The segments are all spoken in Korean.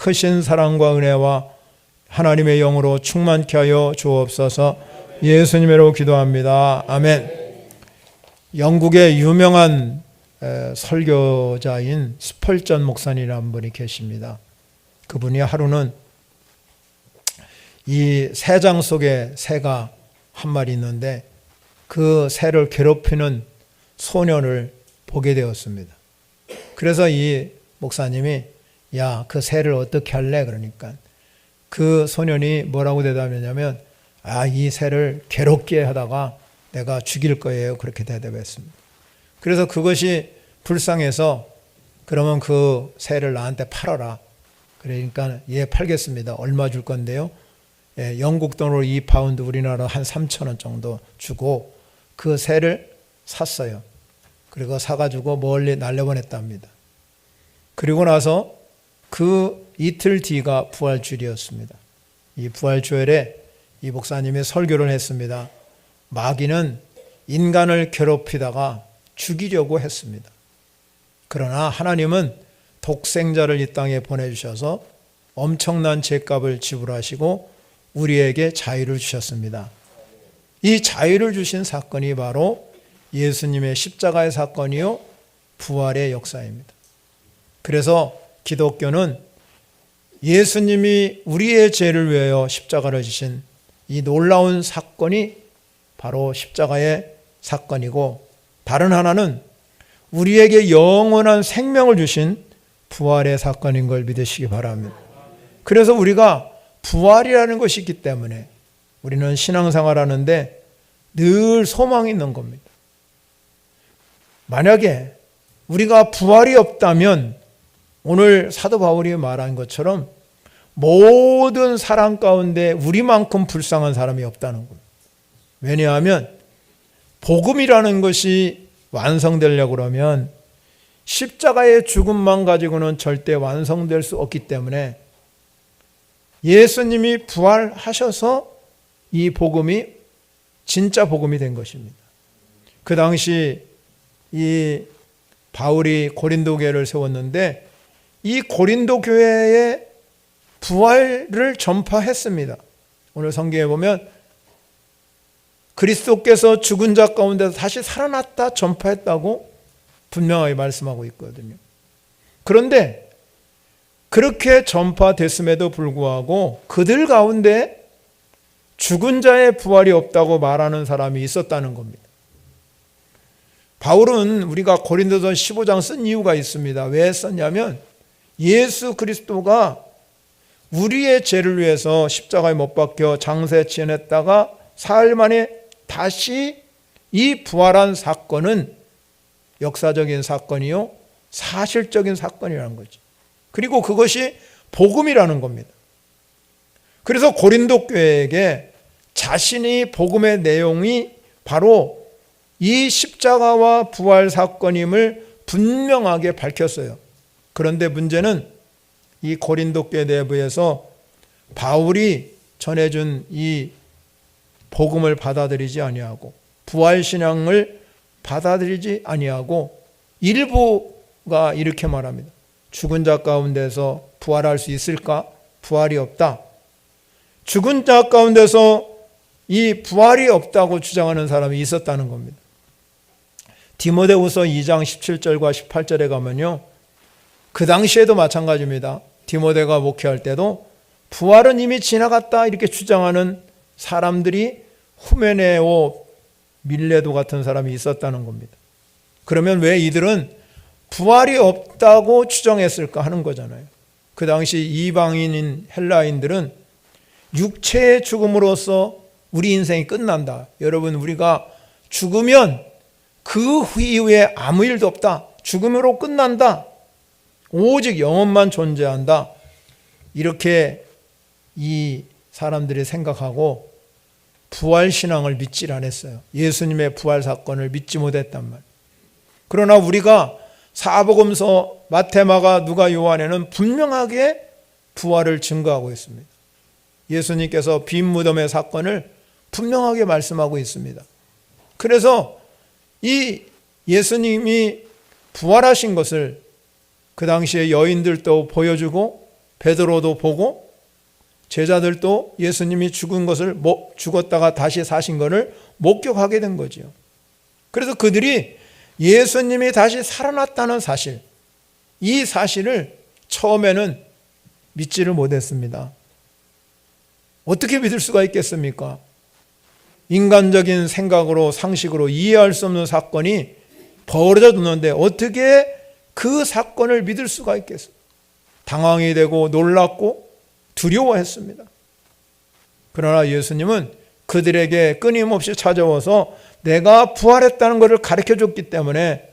크신 사랑과 은혜와 하나님의 영으로 충만케 하여 주옵소서. 예수님으로 기도합니다. 아멘. 영국의 유명한 설교자인 스펄전 목사님이라는 분이 계십니다. 그분이 하루는 이 새장 속에 새가 한 마리 있는데 그 새를 괴롭히는 소년을 보게 되었습니다. 그래서 이 목사님이 야, 그 새를 어떻게 할래? 그러니까 그 소년이 뭐라고 대답했냐면 이 새를 괴롭게 하다가 내가 죽일 거예요. 그렇게 대답했습니다. 그래서 그것이 불쌍해서 그러면 그 새를 나한테 팔아라. 그러니까 예, 팔겠습니다. 얼마 줄 건데요? 영국 돈으로 2파운드, 우리나라 한 3,000원 정도 주고 그 새를 샀어요. 그리고 사가지고 멀리 날려보냈답니다. 그리고 나서 그 이틀 뒤가 부활주일이었습니다. 이 부활주일에 이 목사님이 설교를 했습니다. 마귀는 인간을 괴롭히다가 죽이려고 했습니다. 그러나 하나님은 독생자를 이 땅에 보내주셔서 엄청난 죄값을 지불하시고 우리에게 자유를 주셨습니다. 이 자유를 주신 사건이 바로 예수님의 십자가의 사건이요 부활의 역사입니다. 그래서 기독교는 예수님이 우리의 죄를 위하여 십자가를 지신 이 놀라운 사건이 바로 십자가의 사건이고, 다른 하나는 우리에게 영원한 생명을 주신 부활의 사건인 걸 믿으시기 바랍니다. 그래서 우리가 부활이라는 것이 있기 때문에 우리는 신앙생활 하는데 늘 소망이 있는 겁니다. 만약에 우리가 부활이 없다면 오늘 사도 바울이 말한 것처럼 모든 사람 가운데 우리만큼 불쌍한 사람이 없다는 겁니다. 왜냐하면 복음이라는 것이 완성되려고 그러면 십자가의 죽음만 가지고는 절대 완성될 수 없기 때문에 예수님이 부활하셔서 이 복음이 진짜 복음이 된 것입니다. 그 당시 이 바울이 고린도 교회를 세웠는데 이 고린도 교회에 부활을 전파했습니다. 오늘 성경에 보면 그리스도께서 죽은 자 가운데서 다시 살아났다 전파했다고 분명하게 말씀하고 있거든요. 그런데 그렇게 전파됐음에도 불구하고 그들 가운데 죽은 자의 부활이 없다고 말하는 사람이 있었다는 겁니다. 바울은 우리가 고린도서 15장 쓴 이유가 있습니다. 왜 썼냐면 예수 그리스도가 우리의 죄를 위해서 십자가에 못 박혀 장사에 지냈다가 사흘 만에 다시 이 부활한 사건은 역사적인 사건이요 사실적인 사건이라는 거죠. 그리고 그것이 복음이라는 겁니다. 그래서 고린도 교회에게 자신이 복음의 내용이 바로 이 십자가와 부활 사건임을 분명하게 밝혔어요. 그런데 문제는 이 고린도 교회 내부에서 바울이 전해준 이 복음을 받아들이지 아니하고 부활 신앙을 받아들이지 아니하고 일부가 이렇게 말합니다. 죽은 자 가운데서 부활할 수 있을까? 부활이 없다. 죽은 자 가운데서 이 부활이 없다고 주장하는 사람이 있었다는 겁니다. 디모데후서 2장 17절과 18절에 가면요, 그 당시에도 마찬가지입니다. 디모데가 목회할 때도 부활은 이미 지나갔다 이렇게 주장하는 사람들이 후메네오, 밀레도 같은 사람이 있었다는 겁니다. 그러면 왜 이들은 부활이 없다고 추정했을까 하는 거잖아요. 그 당시 이방인인 헬라인들은 육체의 죽음으로써 우리 인생이 끝난다. 여러분, 우리가 죽으면 그 이후에 아무 일도 없다. 죽음으로 끝난다. 오직 영혼만 존재한다. 이렇게 이 사람들이 생각하고 부활신앙을 믿질 않았어요. 예수님의 부활 사건을 믿지 못했단 말이에요. 그러나 우리가 사복음서 마태, 마가, 누가, 요한에는 분명하게 부활을 증거하고 있습니다. 예수님께서 빈 무덤의 사건을 분명하게 말씀하고 있습니다. 그래서 이 예수님이 부활하신 것을 그 당시에 여인들도 보여주고 베드로도 보고 제자들도 예수님이 죽었다가 다시 사신 것을 목격하게 된 거죠. 그래서 그들이 예수님이 다시 살아났다는 사실, 이 사실을 처음에는 믿지를 못했습니다. 어떻게 믿을 수가 있겠습니까? 인간적인 생각으로, 상식으로 이해할 수 없는 사건이 벌어졌는데 어떻게 그 사건을 믿을 수가 있겠어요? 당황이 되고 놀랐고 두려워했습니다. 그러나 예수님은 그들에게 끊임없이 찾아와서 내가 부활했다는 것을 가르쳐줬기 때문에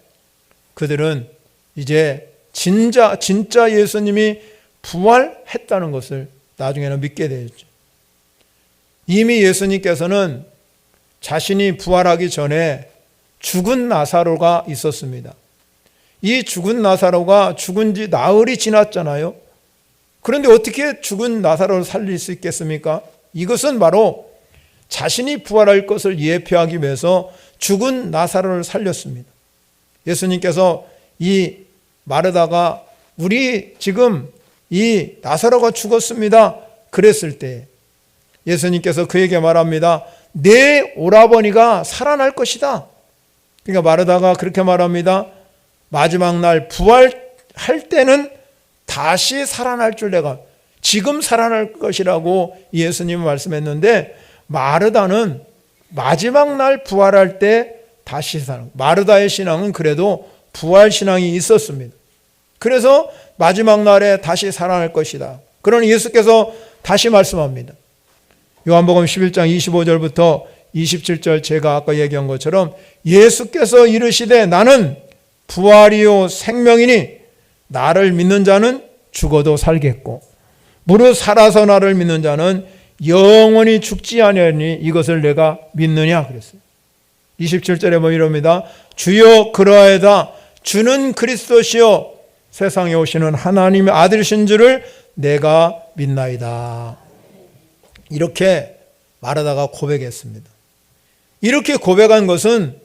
그들은 이제 진짜 예수님이 부활했다는 것을 나중에는 믿게 되었죠. 이미 예수님께서는 자신이 부활하기 전에 죽은 나사로가 있었습니다. 이 죽은 나사로가 죽은 지 나흘이 지났잖아요. 그런데 어떻게 죽은 나사로를 살릴 수 있겠습니까? 이것은 바로 자신이 부활할 것을 예표하기 위해서 죽은 나사로를 살렸습니다. 예수님께서 이 마르다가 우리 지금 이 나사로가 죽었습니다 그랬을 때 예수님께서 그에게 말합니다. 내 오라버니가 살아날 것이다. 그러니까 마르다가 그렇게 말합니다. 마지막 날 부활할 때는 다시 살아날 줄 내가, 지금 살아날 것이라고 예수님이 말씀했는데 마르다는 마지막 날 부활할 때 다시 살아날, 마르다의 신앙은 그래도 부활 신앙이 있었습니다. 그래서 마지막 날에 다시 살아날 것이다. 그러니 예수께서 다시 말씀합니다. 요한복음 11장 25절부터 27절, 제가 아까 얘기한 것처럼 예수께서 이르시되 나는 부활이요 생명이니 나를 믿는 자는 죽어도 살겠고 무릇 살아서 나를 믿는 자는 영원히 죽지 아니하니 이것을 내가 믿느냐 그랬어요. 27절에 보면 이럽니다. 주여 그러하여다. 주는 그리스도시요 세상에 오시는 하나님의 아들이신 줄을 내가 믿나이다. 이렇게 마르다가 고백했습니다. 이렇게 고백한 것은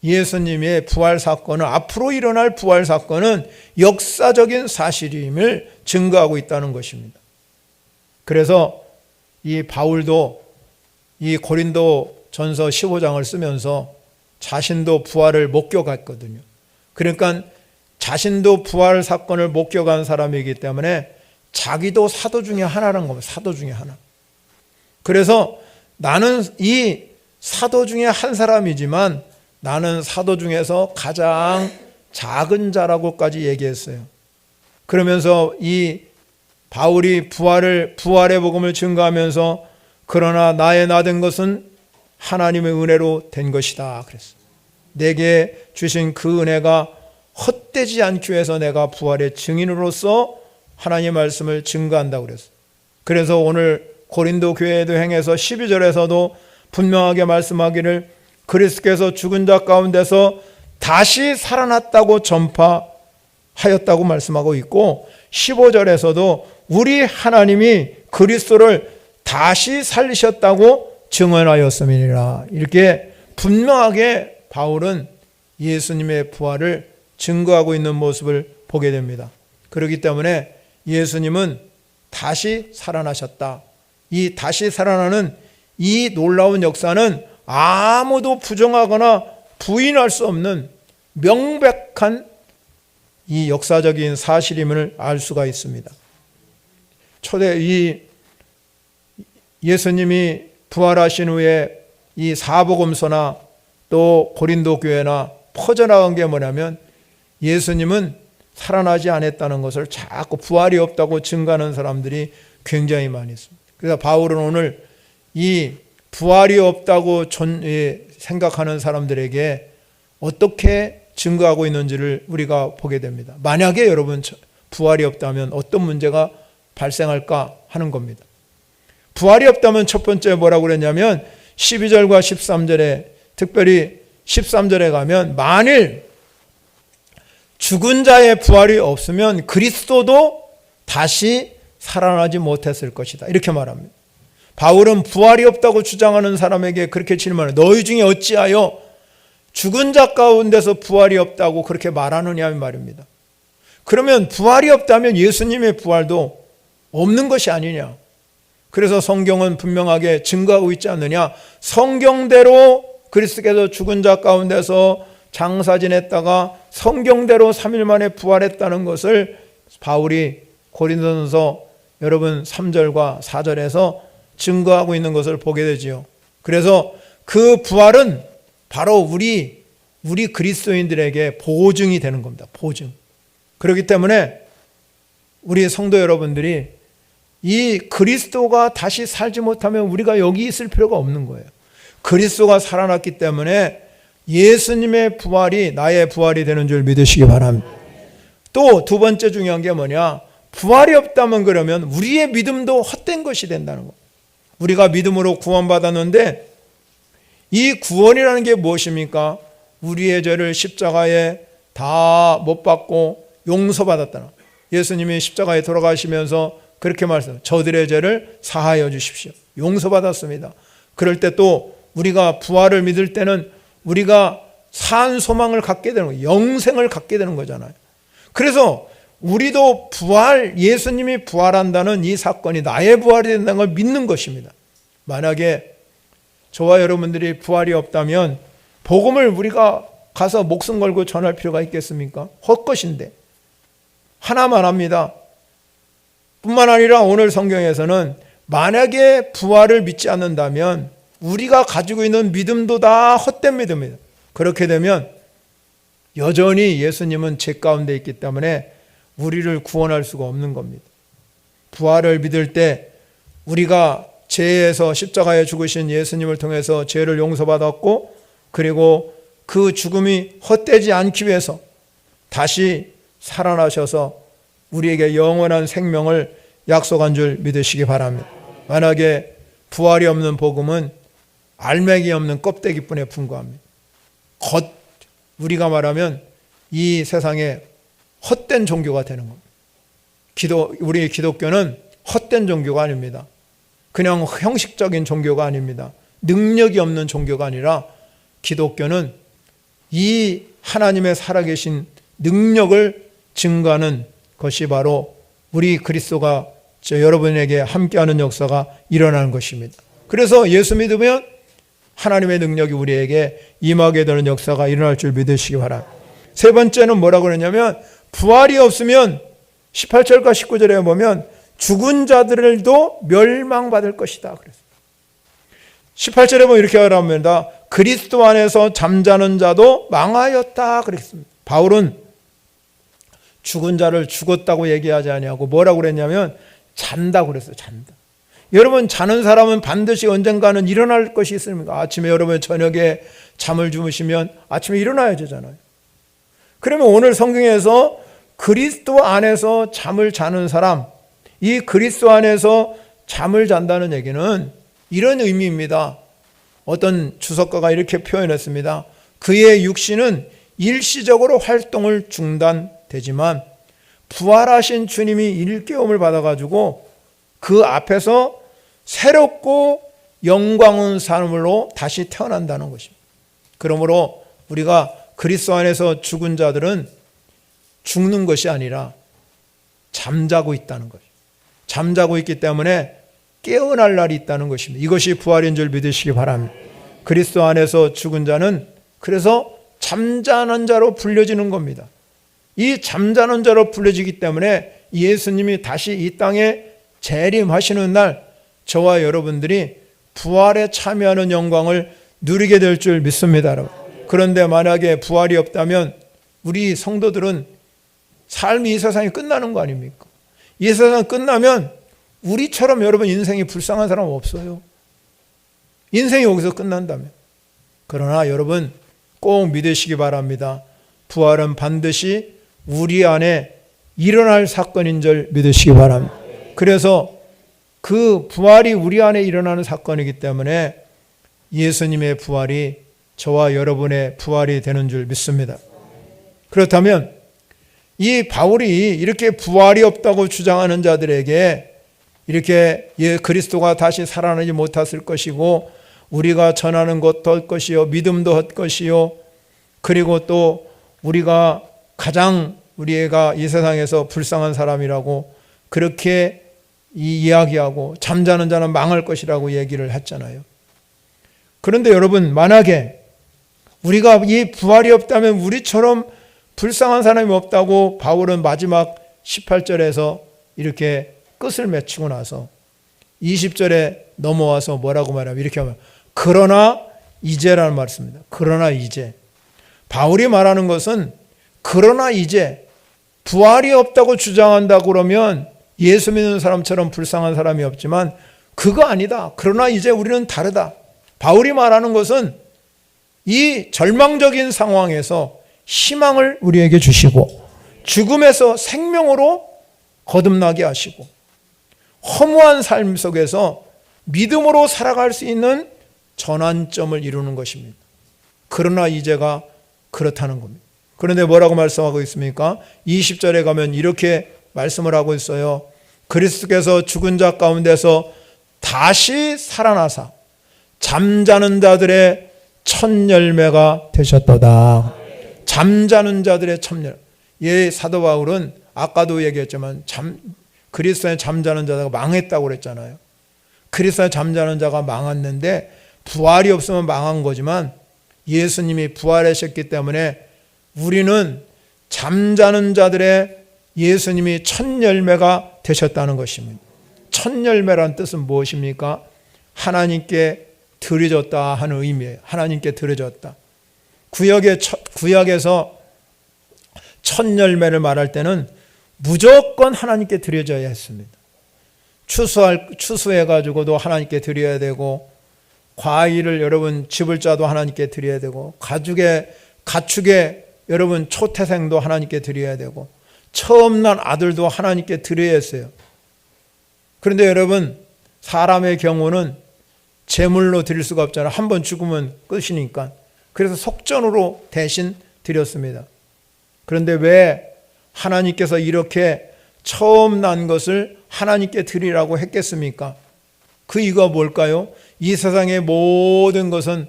예수님의 부활 사건은, 앞으로 일어날 부활 사건은 역사적인 사실임을 증거하고 있다는 것입니다. 그래서 이 바울도 이 고린도 전서 15장을 쓰면서 자신도 부활을 목격했거든요. 그러니까 자신도 부활 사건을 목격한 사람이기 때문에 자기도 사도 중에 하나라는 겁니다. 사도 중에 하나. 그래서 나는 이 사도 중에 한 사람이지만 나는 사도 중에서 가장 작은 자라고까지 얘기했어요. 그러면서 이 바울이 부활의 복음을 증거하면서 그러나 나의 나된 것은 하나님의 은혜로 된 것이다 그랬어요. 내게 주신 그 은혜가 헛되지 않기 위해서 내가 부활의 증인으로서 하나님의 말씀을 증거한다고 그랬어요. 그래서 오늘 고린도 교회에도 행해서 12절에서도 분명하게 말씀하기를 그리스도께서 죽은 자 가운데서 다시 살아났다고 전파하였다고 말씀하고 있고 15절에서도 우리 하나님이 그리스도를 다시 살리셨다고 증언하였음이니라. 이렇게 분명하게 바울은 예수님의 부활을 증거하고 있는 모습을 보게 됩니다. 그렇기 때문에 예수님은 다시 살아나셨다. 이 다시 살아나는 이 놀라운 역사는 아무도 부정하거나 부인할 수 없는 명백한 이 역사적인 사실임을 알 수가 있습니다. 이 예수님이 부활하신 후에 이 사복음서나 또 고린도 교회나 퍼져나간 게 뭐냐면 예수님은 살아나지 않았다는 것을 자꾸 부활이 없다고 증거하는 사람들이 굉장히 많이 있습니다. 그래서 바울은 오늘 이 부활이 없다고 생각하는 사람들에게 어떻게 증거하고 있는지를 우리가 보게 됩니다. 만약에 여러분 부활이 없다면 어떤 문제가 발생할까 하는 겁니다. 부활이 없다면 첫 번째 뭐라고 그랬냐면 12절과 13절에, 특별히 13절에 가면 만일 죽은 자의 부활이 없으면 그리스도도 다시 살아나지 못했을 것이다. 이렇게 말합니다. 바울은 부활이 없다고 주장하는 사람에게 그렇게 질문해요. 너희 중에 어찌하여 죽은 자 가운데서 부활이 없다고 그렇게 말하느냐 말입니다. 그러면 부활이 없다면 예수님의 부활도 없는 것이 아니냐. 그래서 성경은 분명하게 증거하고 있지 않느냐. 성경대로 그리스도께서 죽은 자 가운데서 장사 지냈다가 성경대로 3일 만에 부활했다는 것을 바울이 고린도전서 여러분 3절과 4절에서 증거하고 있는 것을 보게 되지요. 그래서 그 부활은 바로 우리 그리스도인들에게 보증이 되는 겁니다. 보증. 그렇기 때문에 우리 성도 여러분들이 이 그리스도가 다시 살지 못하면 우리가 여기 있을 필요가 없는 거예요. 그리스도가 살아났기 때문에 예수님의 부활이 나의 부활이 되는 줄 믿으시기 바랍니다. 또 두 번째 중요한 게 뭐냐? 부활이 없다면 그러면 우리의 믿음도 헛된 것이 된다는 거. 우리가 믿음으로 구원받았는데 이 구원이라는 게 무엇입니까? 우리의 죄를 십자가에 다 못 받고 용서받았다는. 예수님이 십자가에 돌아가시면서 그렇게 말씀해요. 저들의 죄를 사하여 주십시오. 용서받았습니다. 그럴 때 또 우리가 부활을 믿을 때는 우리가 산 소망을 갖게 되는 거예요. 영생을 갖게 되는 거잖아요. 그래서 우리도 예수님이 부활한다는 이 사건이 나의 부활이 된다는 걸 믿는 것입니다. 만약에 저와 여러분들이 부활이 없다면 복음을 우리가 가서 목숨 걸고 전할 필요가 있겠습니까? 헛것인데. 하나만 합니다. 뿐만 아니라 오늘 성경에서는 만약에 부활을 믿지 않는다면 우리가 가지고 있는 믿음도 다 헛된 믿음입니다. 그렇게 되면 여전히 예수님은 죄 가운데 있기 때문에 우리를 구원할 수가 없는 겁니다. 부활을 믿을 때 우리가 죄에서 십자가에 죽으신 예수님을 통해서 죄를 용서받았고 그리고 그 죽음이 헛되지 않기 위해서 다시 살아나셔서 우리에게 영원한 생명을 약속한 줄 믿으시기 바랍니다. 만약에 부활이 없는 복음은 알맹이 없는 껍데기뿐에 불과합니다. 우리가 말하면 이 세상에 헛된 종교가 되는 겁니다. 우리 기독교는 헛된 종교가 아닙니다. 그냥 형식적인 종교가 아닙니다. 능력이 없는 종교가 아니라 기독교는 이 하나님의 살아계신 능력을 증거하는 것이 바로 우리 그리스도가 여러분에게 함께하는 역사가 일어나는 것입니다. 그래서 예수 믿으면 하나님의 능력이 우리에게 임하게 되는 역사가 일어날 줄 믿으시기 바랍니다. 세 번째는 뭐라고 그러냐면 부활이 없으면 18절과 19절에 보면 죽은 자들도 멸망받을 것이다. 그랬어요. 18절에 보면 이렇게 말합니다. 그리스도 안에서 잠자는 자도 망하였다. 그랬습니다. 바울은 죽은 자를 죽었다고 얘기하지 아니하고 뭐라고 그랬냐면 잔다고 그랬어요. 잔다. 여러분 자는 사람은 반드시 언젠가는 일어날 것이 있습니까? 아침에 여러분 저녁에 잠을 주무시면 아침에 일어나야 되잖아요. 그러면 오늘 성경에서 그리스도 안에서 잠을 자는 사람, 이 그리스도 안에서 잠을 잔다는 얘기는 이런 의미입니다. 어떤 주석가가 이렇게 표현했습니다. 그의 육신은 일시적으로 활동을 중단되지만 부활하신 주님이 일깨움을 받아가지고 그 앞에서 새롭고 영광의 삶으로 다시 태어난다는 것입니다. 그러므로 우리가 그리스도 안에서 죽은 자들은 죽는 것이 아니라 잠자고 있다는 것이죠. 잠자고 있기 때문에 깨어날 날이 있다는 것입니다. 이것이 부활인 줄 믿으시기 바랍니다. 그리스도 안에서 죽은 자는 그래서 잠자는 자로 불려지는 겁니다. 이 잠자는 자로 불려지기 때문에 예수님이 다시 이 땅에 재림하시는 날 저와 여러분들이 부활에 참여하는 영광을 누리게 될 줄 믿습니다. 그런데 만약에 부활이 없다면 우리 성도들은 삶이 이 세상이 끝나는 거 아닙니까? 이 세상 끝나면 우리처럼 여러분 인생이 불쌍한 사람 없어요. 인생이 여기서 끝난다면. 그러나 여러분 꼭 믿으시기 바랍니다. 부활은 반드시 우리 안에 일어날 사건인 줄 믿으시기 바랍니다. 그래서 그 부활이 우리 안에 일어나는 사건이기 때문에 예수님의 부활이 저와 여러분의 부활이 되는 줄 믿습니다. 그렇다면 이 바울이 이렇게 부활이 없다고 주장하는 자들에게 이렇게 그리스도가 다시 살아나지 못했을 것이고 우리가 전하는 것도 헛것이요 믿음도 헛것이요 그리고 또 우리가 가장 우리가 이 세상에서 불쌍한 사람이라고 그렇게 이야기하고 잠자는 자는 망할 것이라고 얘기를 했잖아요. 그런데 여러분, 만약에 우리가 이 부활이 없다면 우리처럼 불쌍한 사람이 없다고 바울은 마지막 18절에서 이렇게 끝을 맺히고 나서 20절에 넘어와서 뭐라고 말하면 이렇게 하면 그러나 이제라는 말을 씁니다. 그러나 이제. 바울이 말하는 것은 그러나 이제 부활이 없다고 주장한다 그러면 예수 믿는 사람처럼 불쌍한 사람이 없지만 그거 아니다. 그러나 이제 우리는 다르다. 바울이 말하는 것은 이 절망적인 상황에서 희망을 우리에게 주시고 죽음에서 생명으로 거듭나게 하시고 허무한 삶 속에서 믿음으로 살아갈 수 있는 전환점을 이루는 것입니다. 그러나 이제가 그렇다는 겁니다. 그런데 뭐라고 말씀하고 있습니까? 20절에 가면 이렇게 말씀을 하고 있어요. 그리스도께서 죽은 자 가운데서 다시 살아나사 잠자는 자들의 첫 열매가 되셨도다. 잠자는 자들의 첫 열매. 예, 사도 바울은 아까도 얘기했지만 그리스도의 잠자는 자가 망했다고 그랬잖아요. 그리스도의 잠자는 자가 망했는데 부활이 없으면 망한 거지만 예수님이 부활하셨기 때문에 우리는 잠자는 자들의 예수님이 첫 열매가 되셨다는 것입니다. 첫 열매란 뜻은 무엇입니까? 하나님께 드려졌다 하는 의미예요. 하나님께 드려졌다. 구약에서 첫 열매를 말할 때는 무조건 하나님께 드려져야 했습니다. 추수해가지고도 하나님께 드려야 되고, 과일을 여러분 집을 짜도 하나님께 드려야 되고, 가축의 여러분 초태생도 하나님께 드려야 되고, 처음 난 아들도 하나님께 드려야 했어요. 그런데 여러분, 사람의 경우는 제물로 드릴 수가 없잖아요. 한 번 죽으면 끝이니까. 그래서 속전으로 대신 드렸습니다. 그런데 왜 하나님께서 이렇게 처음 난 것을 하나님께 드리라고 했겠습니까? 그 이유가 뭘까요? 이 세상의 모든 것은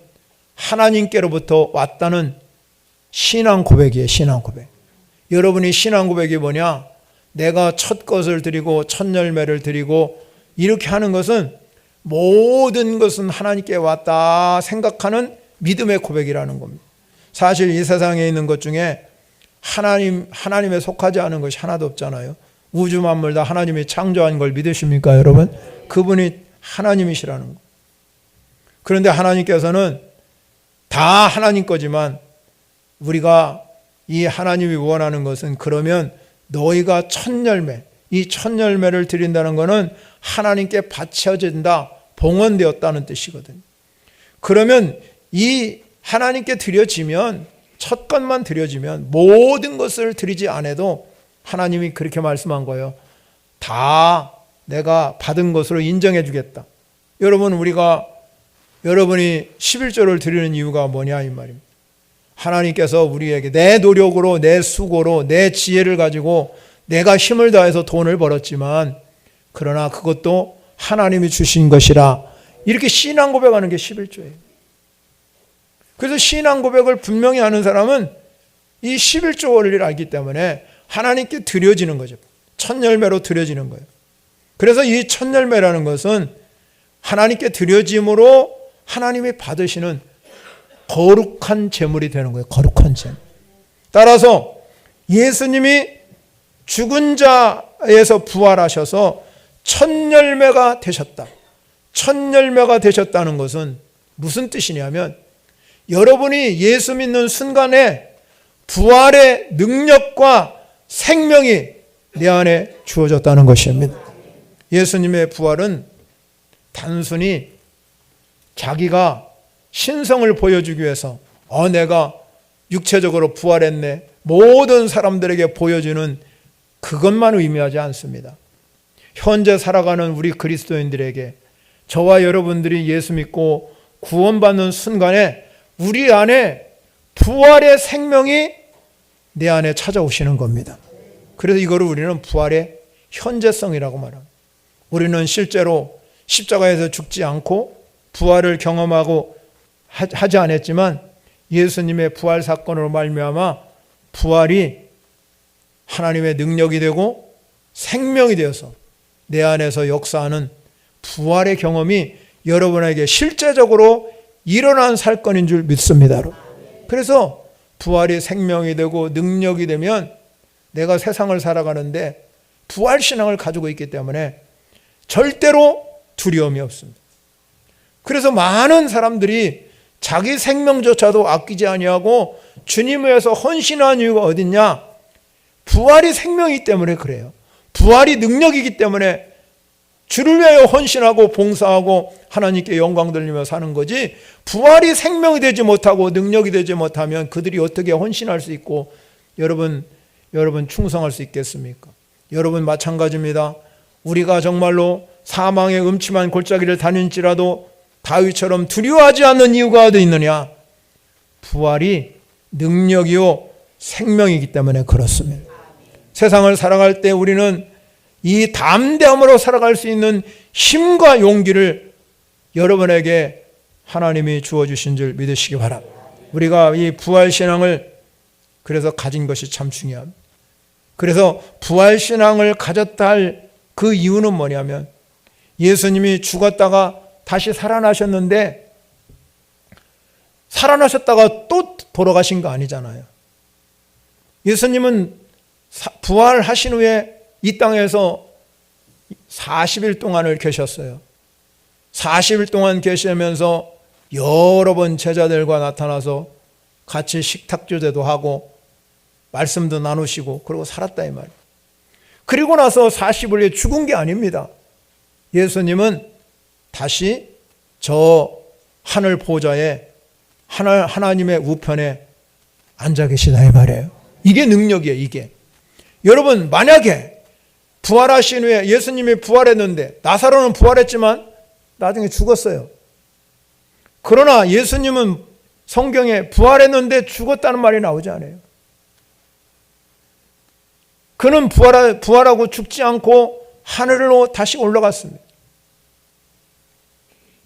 하나님께로부터 왔다는 신앙 고백이에요. 신앙 고백. 여러분이 신앙 고백이 뭐냐? 내가 첫 것을 드리고 첫 열매를 드리고 이렇게 하는 것은 모든 것은 하나님께 왔다 생각하는 믿음의 고백이라는 겁니다. 사실 이 세상에 있는 것 중에 하나님에 속하지 않은 것이 하나도 없잖아요. 우주 만물 다 하나님이 창조한 걸 믿으십니까, 여러분? 그분이 하나님이시라는 거. 그런데 하나님께서는 다 하나님 거지만 우리가 이 하나님이 원하는 것은 그러면 너희가 첫 열매, 이 첫 열매를 드린다는 것은 하나님께 바쳐진다, 봉헌되었다는 뜻이거든요. 그러면 이 하나님께 드려지면, 첫 것만 드려지면 모든 것을 드리지 않아도 하나님이 그렇게 말씀한 거예요. 다 내가 받은 것으로 인정해 주겠다. 여러분이 11조를 드리는 이유가 뭐냐 이 말입니다. 하나님께서 우리에게 내 노력으로, 내 수고로, 내 지혜를 가지고 내가 힘을 다해서 돈을 벌었지만 그러나 그것도 하나님이 주신 것이라, 이렇게 신앙 고백하는 게 11조예요. 그래서 신앙 고백을 분명히 하는 사람은 이 11조 원리를 알기 때문에 하나님께 드려지는 거죠. 첫 열매로 드려지는 거예요. 그래서 이 첫 열매라는 것은 하나님께 드려짐으로 하나님이 받으시는 거룩한 제물이 되는 거예요. 거룩한 제물. 따라서 예수님이 죽은 자에서 부활하셔서 첫 열매가 되셨다. 첫 열매가 되셨다는 것은 무슨 뜻이냐면 여러분이 예수 믿는 순간에 부활의 능력과 생명이 내 안에 주어졌다는 것입니다. 예수님의 부활은 단순히 자기가 신성을 보여주기 위해서 내가 육체적으로 부활했네, 모든 사람들에게 보여주는 그것만 의미하지 않습니다. 현재 살아가는 우리 그리스도인들에게, 저와 여러분들이 예수 믿고 구원받는 순간에 우리 안에 부활의 생명이 내 안에 찾아오시는 겁니다. 그래서 이거를 우리는 부활의 현재성이라고 말합니다. 우리는 실제로 십자가에서 죽지 않고 부활을 경험하고 하지 않았지만 예수님의 부활 사건으로 말미암아 부활이 하나님의 능력이 되고 생명이 되어서 내 안에서 역사하는 부활의 경험이 여러분에게 실제적으로 일어난 사건인 줄 믿습니다. 그래서 부활이 생명이 되고 능력이 되면 내가 세상을 살아가는데 부활신앙을 가지고 있기 때문에 절대로 두려움이 없습니다. 그래서 많은 사람들이 자기 생명조차도 아끼지 아니하고 주님을 위해서 헌신한 이유가 어딨냐? 부활이 생명이기 때문에 그래요. 부활이 능력이기 때문에 주를 위하여 헌신하고 봉사하고 하나님께 영광 돌리며 사는 거지, 부활이 생명이 되지 못하고 능력이 되지 못하면 그들이 어떻게 헌신할 수 있고 여러분 충성할 수 있겠습니까? 여러분 마찬가지입니다. 우리가 정말로 사망의 음침한 골짜기를 다닐지라도 다윗처럼 두려워하지 않는 이유가 어디 있느냐? 부활이 능력이요 생명이기 때문에 그렇습니다. 세상을 살아갈 때 우리는 이 담대함으로 살아갈 수 있는 힘과 용기를 여러분에게 하나님이 주어주신 줄 믿으시기 바랍니다. 우리가 이 부활신앙을 그래서 가진 것이 참 중요합니다. 그래서 부활신앙을 가졌다 할 그 이유는 뭐냐면 예수님이 죽었다가 다시 살아나셨는데 살아나셨다가 또 돌아가신 거 아니잖아요. 예수님은 부활하신 후에 이 땅에서 40일 동안을 계셨어요. 40일 동안 계시면서 여러 번 제자들과 나타나서 같이 식탁주제도 하고 말씀도 나누시고 그러고 살았다 이 말이에요. 그리고 나서 40일 후에 죽은 게 아닙니다. 예수님은 다시 저 하늘 보좌에 하나님의 우편에 앉아 계시다 이 말이에요. 이게 능력이에요. 이게 여러분 만약에 부활하신 후에 예수님이 부활했는데 나사로는 부활했지만 나중에 죽었어요. 그러나 예수님은 성경에 부활했는데 죽었다는 말이 나오지 않아요. 그는 부활하고 죽지 않고 하늘로 다시 올라갔습니다.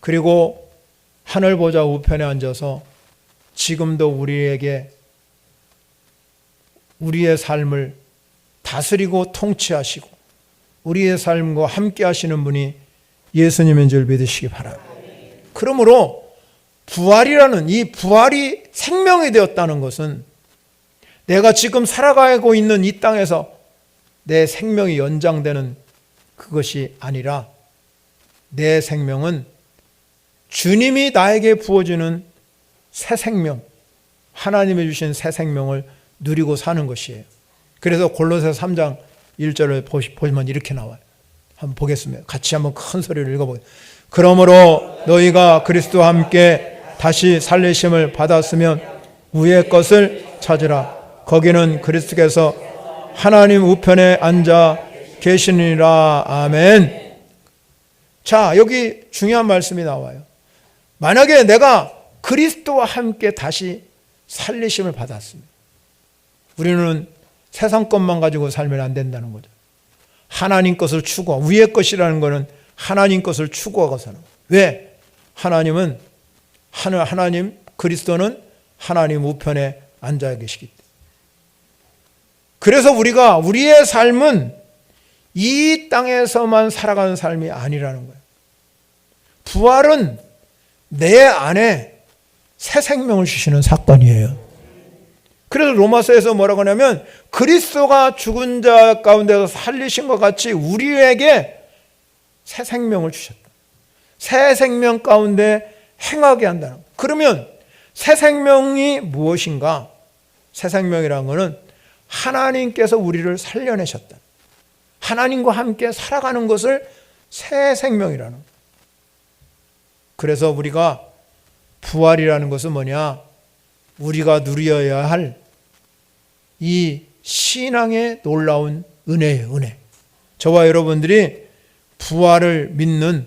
그리고 하늘 보좌 우편에 앉아서 지금도 우리에게 우리의 삶을 다스리고 통치하시고 우리의 삶과 함께 하시는 분이 예수님인 줄 믿으시기 바랍니다. 그러므로 부활이라는 이 부활이 생명이 되었다는 것은 내가 지금 살아가고 있는 이 땅에서 내 생명이 연장되는 그것이 아니라 내 생명은 주님이 나에게 부어주는 새 생명, 하나님이 주신 새 생명을 누리고 사는 것이에요. 그래서 골로새 3장 1절을 보시면 이렇게 나와요. 한번 보겠습니다. 같이 한번 큰 소리로 읽어보세요. 그러므로 너희가 그리스도와 함께 다시 살리심을 받았으면 위의 것을 찾으라. 거기는 그리스도께서 하나님 우편에 앉아 계시니라. 아멘. 자, 여기 중요한 말씀이 나와요. 만약에 내가 그리스도와 함께 다시 살리심을 받았습니다. 우리는 세상 것만 가지고 살면 안 된다는 거죠. 하나님 것을 추구하고, 위의 것이라는 것은 하나님 것을 추구하고 사는 거예요. 왜? 하나님은 하나님 그리스도는 하나님 우편에 앉아 계시기 때문에. 그래서 우리의 삶은 이 땅에서만 살아가는 삶이 아니라는 거예요. 부활은 내 안에 새 생명을 주시는 사건이에요. 그래서 로마서에서 뭐라고 하냐면 그리스도가 죽은 자 가운데서 살리신 것 같이 우리에게 새 생명을 주셨다. 새 생명 가운데 행하게 한다는 거예요. 그러면 새 생명이 무엇인가? 새 생명이라는 것은 하나님께서 우리를 살려내셨다. 하나님과 함께 살아가는 것을 새 생명이라는 거예요. 그래서 우리가 부활이라는 것은 뭐냐? 우리가 누려야 할 이 신앙의 놀라운 은혜예요. 은혜. 저와 여러분들이 부활을 믿는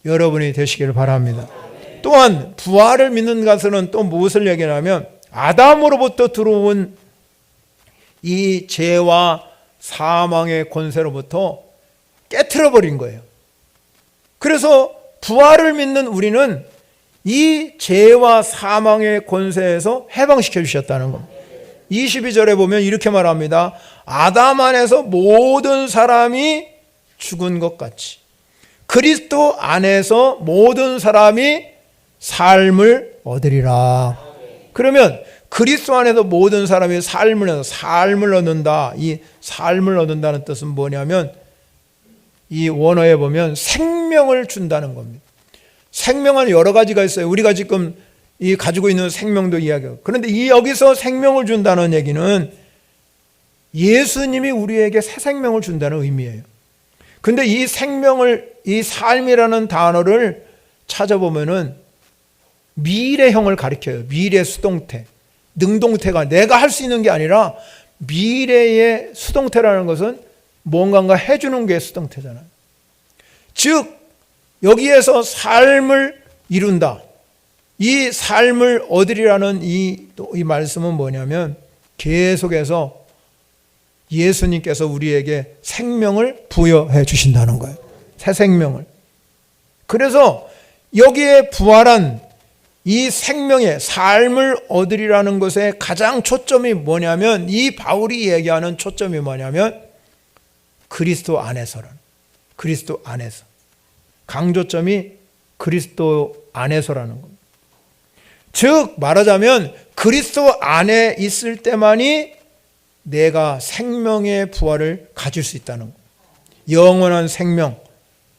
여러분이 되시기를 바랍니다. 또한 부활을 믿는 것은 또 무엇을 얘기하냐면 아담으로부터 들어온 이 죄와 사망의 권세로부터 깨트려버린 거예요. 그래서 부활을 믿는 우리는 이 죄와 사망의 권세에서 해방시켜 주셨다는 겁니다. 22절에 보면 이렇게 말합니다. 아담 안에서 모든 사람이 죽은 것 같이 그리스도 안에서 모든 사람이 삶을 얻으리라. 그러면 그리스도 안에서 모든 사람이 삶을 얻는다. 이 삶을 얻는다는 뜻은 뭐냐면 이 원어에 보면 생명을 준다는 겁니다. 생명은 여러 가지가 있어요. 우리가 지금 이 가지고 있는 생명도 이야기하고. 그런데 이 여기서 생명을 준다는 얘기는 예수님이 우리에게 새 생명을 준다는 의미예요. 근데 이 생명을, 이 삶이라는 단어를 찾아보면은 미래형을 가리켜요. 미래 수동태. 능동태가 내가 할 수 있는 게 아니라 미래의 수동태라는 것은 뭔가 해주는 게 수동태잖아요. 즉 여기에서 삶을 이룬다. 이 삶을 얻으리라는 이 말씀은 뭐냐면 계속해서 예수님께서 우리에게 생명을 부여해 주신다는 거예요. 새 생명을. 그래서 여기에 부활한 이 생명의 삶을 얻으리라는 것에 가장 초점이 뭐냐면 이 바울이 얘기하는 초점이 뭐냐면 그리스도 안에서라는, 그리스도 안에서. 강조점이 그리스도 안에서라는 겁니다. 즉 말하자면 그리스도 안에 있을 때만이 내가 생명의 부활을 가질 수 있다는 겁니다. 영원한 생명.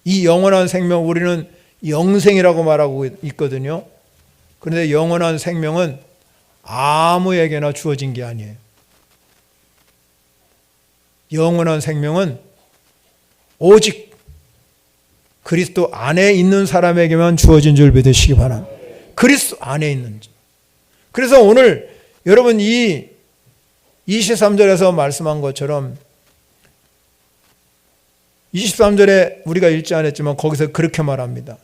이 영원한 생명 우리는 영생이라고 말하고 있거든요. 그런데 영원한 생명은 아무에게나 주어진 게 아니에요. 영원한 생명은 오직 그리스도 안에 있는 사람에게만 주어진 줄 믿으시기 바랍니다. 그리스도 안에 있는지. 그래서 오늘 여러분 이 23절에서 말씀한 것처럼 23절에 우리가 읽지 않았지만 거기서 그렇게 말합니다.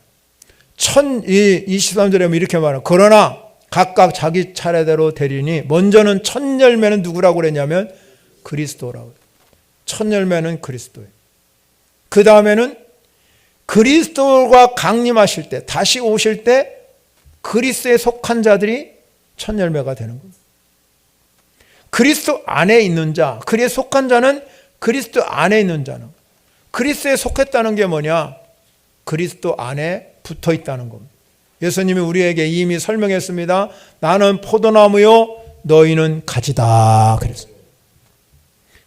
23절에 이렇게 말해요. 그러나 각각 자기 차례대로 되리니 먼저는 첫 열매는 누구라고 그랬냐면 그리스도라고. 첫 열매는 그리스도예요. 그 다음에는 그리스도가 강림하실 때, 다시 오실 때 그리스도에 속한 자들이 첫 열매가 되는 겁니다. 그리스도 안에 있는 자, 그리스도에 속한 자는 그리스도 안에 있는 자는, 그리스도에 속했다는 게 뭐냐? 그리스도 안에 붙어 있다는 겁니다. 예수님이 우리에게 이미 설명했습니다. 나는 포도나무요, 너희는 가지다. 그랬어요.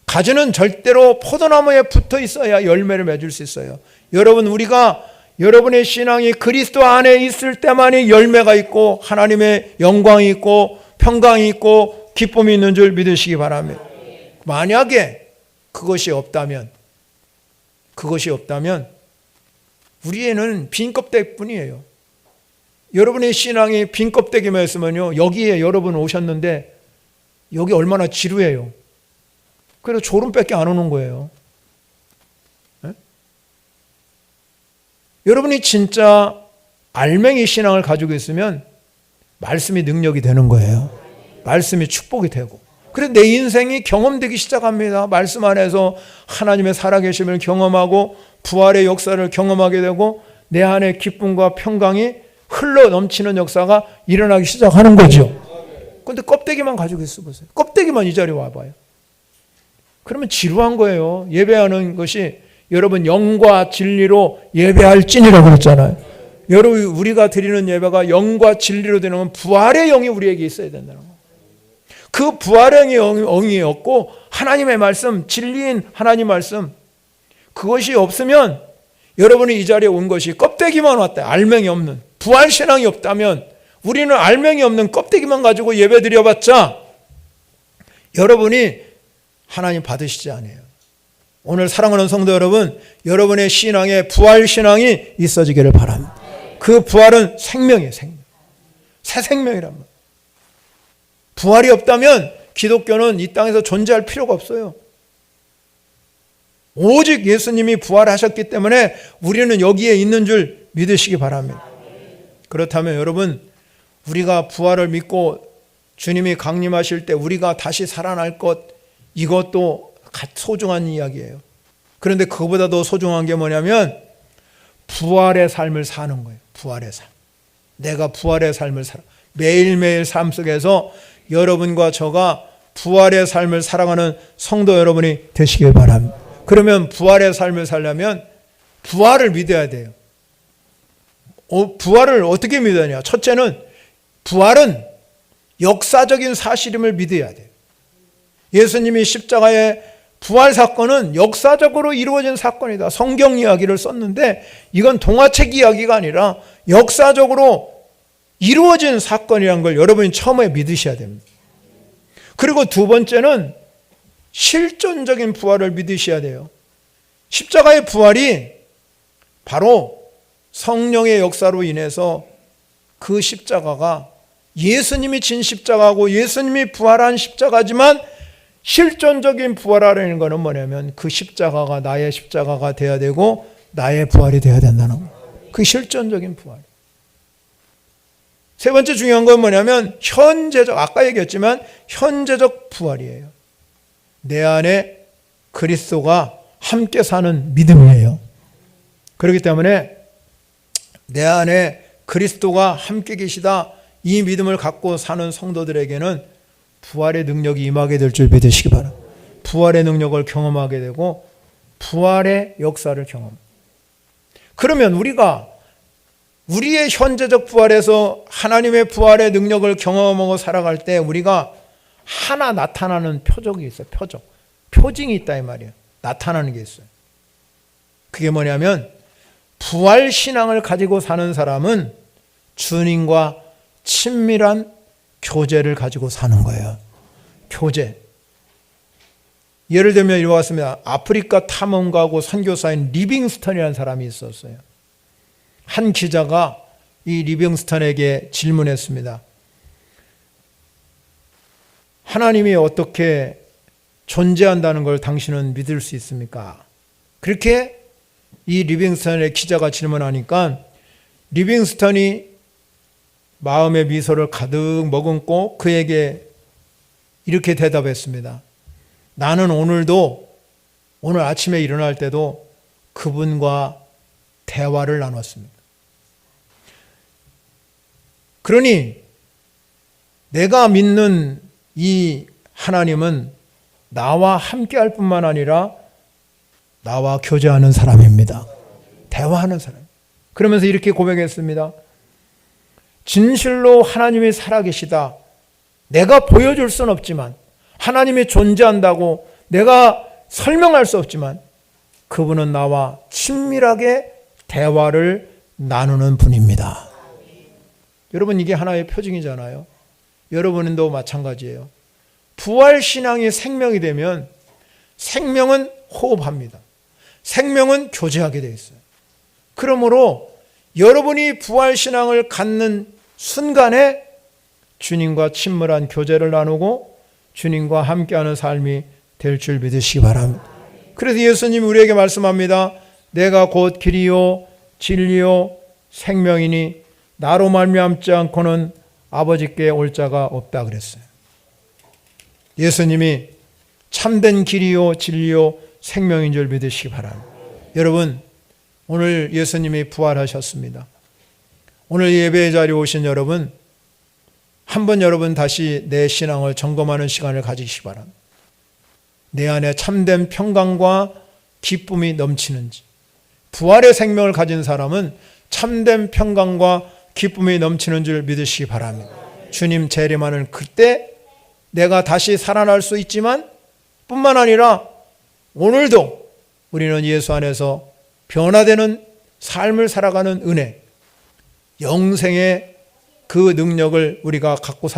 가지는 절대로 포도나무에 붙어 있어야 열매를 맺을 수 있어요. 여러분, 우리가 여러분의 신앙이 그리스도 안에 있을 때만이 열매가 있고 하나님의 영광이 있고 평강이 있고 기쁨이 있는 줄 믿으시기 바랍니다. 만약에 그것이 없다면 우리에는 빈 껍데기뿐이에요. 여러분의 신앙이 빈 껍데기만 있으면요, 여기에 여러분 오셨는데 여기 얼마나 지루해요. 그래서 졸음밖에 안 오는 거예요. 네? 여러분이 진짜 알맹이 신앙을 가지고 있으면 말씀이 능력이 되는 거예요. 말씀이 축복이 되고. 그래서 내 인생이 경험되기 시작합니다. 말씀 안에서 하나님의 살아계심을 경험하고 부활의 역사를 경험하게 되고 내 안에 기쁨과 평강이 흘러 넘치는 역사가 일어나기 시작하는 거죠. 그런데 껍데기만 가지고 있어 보세요. 껍데기만 이 자리에 와봐요. 그러면 지루한 거예요. 예배하는 것이 여러분 영과 진리로 예배할지니라고 그랬잖아요. 여러분 우리가 드리는 예배가 영과 진리로 되는 건 부활의 영이 우리에게 있어야 된다는 거예요. 그 부활의 영이 없고 하나님의 말씀, 진리인 하나님 말씀, 그것이 없으면 여러분이 이 자리에 온 것이 껍데기만 왔다. 알맹이 없는 부활 신앙이 없다면 우리는 알맹이 없는 껍데기만 가지고 예배 드려봤자 여러분이 하나님 받으시지 않아요. 오늘 사랑하는 성도 여러분, 여러분의 신앙에 부활 신앙이 있어지기를 바랍니다. 그 부활은 생명이에요. 생명. 새 생명이란 말이에요. 부활이 없다면 기독교는 이 땅에서 존재할 필요가 없어요. 오직 예수님이 부활하셨기 때문에 우리는 여기에 있는 줄 믿으시기 바랍니다. 그렇다면 여러분, 우리가 부활을 믿고 주님이 강림하실 때 우리가 다시 살아날 것, 이것도 소중한 이야기예요. 그런데 그거보다 더 소중한 게 뭐냐면 부활의 삶을 사는 거예요. 부활의 삶. 내가 부활의 삶을 살아. 매일매일 삶 속에서 여러분과 저가 부활의 삶을 살아가는 성도 여러분이 되시길 바랍니다. 그러면 부활의 삶을 살려면 부활을 믿어야 돼요. 부활을 어떻게 믿어야 하냐? 첫째는 부활은 역사적인 사실임을 믿어야 돼요. 예수님이 십자가의 부활 사건은 역사적으로 이루어진 사건이다. 성경 이야기를 썼는데 이건 동화책 이야기가 아니라 역사적으로 이루어진 사건이라는 걸 여러분이 처음에 믿으셔야 됩니다. 그리고 두 번째는 실존적인 부활을 믿으셔야 돼요. 십자가의 부활이 바로 성령의 역사로 인해서 그 십자가가 예수님이 진 십자가고 예수님이 부활한 십자가지만 실존적인 부활하라는 것은 뭐냐면 그 십자가가 나의 십자가가 되어야 되고 나의 부활이 되어야 된다는 거예요. 그 실존적인 부활. 세 번째 중요한 건 뭐냐면 현재적, 아까 얘기했지만 현재적 부활이에요. 내 안에 그리스도가 함께 사는 믿음이에요. 그렇기 때문에 내 안에 그리스도가 함께 계시다, 이 믿음을 갖고 사는 성도들에게는 부활의 능력이 임하게 될 줄 믿으시기 바랍니다. 부활의 능력을 경험하게 되고 부활의 역사를 경험. 그러면 우리가 우리의 현재적 부활에서 하나님의 부활의 능력을 경험하고 살아갈 때 우리가 하나 나타나는 표적이 있어요. 표징이 있다 이 말이에요. 나타나는 게 있어요. 그게 뭐냐면 부활 신앙을 가지고 사는 사람은 주님과 친밀한 교제를 가지고 사는 거예요. 교제. 예를 들면 이와 같습니다. 아프리카 탐험가고 선교사인 리빙스턴이라는 사람이 있었어요. 한 기자가 이 리빙스턴에게 질문했습니다. 하나님이 어떻게 존재한다는 걸 당신은 믿을 수 있습니까? 그렇게 이 리빙스턴의 기자가 질문하니까 리빙스턴이 마음의 미소를 가득 머금고 그에게 이렇게 대답했습니다. 나는 오늘 아침에 일어날 때도 그분과 대화를 나눴습니다. 그러니 내가 믿는 이 하나님은 나와 함께할 뿐만 아니라 나와 교제하는 사람입니다. 대화하는 사람. 그러면서 이렇게 고백했습니다. 진실로 하나님이 살아계시다. 내가 보여줄 수는 없지만 하나님이 존재한다고 내가 설명할 수 없지만 그분은 나와 친밀하게 대화를 나누는 분입니다. 여러분 이게 하나의 표징이잖아요. 여러분도 마찬가지예요. 부활신앙이 생명이 되면 생명은 호흡합니다. 생명은 교제하게 되어 있어요. 그러므로 여러분이 부활신앙을 갖는 순간에 주님과 친밀한 교제를 나누고 주님과 함께하는 삶이 될 줄 믿으시기 바랍니다. 그래서 예수님이 우리에게 말씀합니다. 내가 곧 길이요 진리요 생명이니 나로 말미암지 않고는 아버지께 올 자가 없다 그랬어요. 예수님이 참된 길이요 진리요 생명인 줄 믿으시기 바랍니다. 여러분 오늘 예수님이 부활하셨습니다. 오늘 예배의 자리에 오신 여러분 한번 여러분 다시 내 신앙을 점검하는 시간을 가지시기 바랍니다. 내 안에 참된 평강과 기쁨이 넘치는지. 부활의 생명을 가진 사람은 참된 평강과 기쁨이 넘치는 줄 믿으시기 바랍니다. 주님 재림하는 그때 내가 다시 살아날 수 있지만 뿐만 아니라 오늘도 우리는 예수 안에서 변화되는 삶을 살아가는 은혜, 영생의 그 능력을 우리가 갖고 산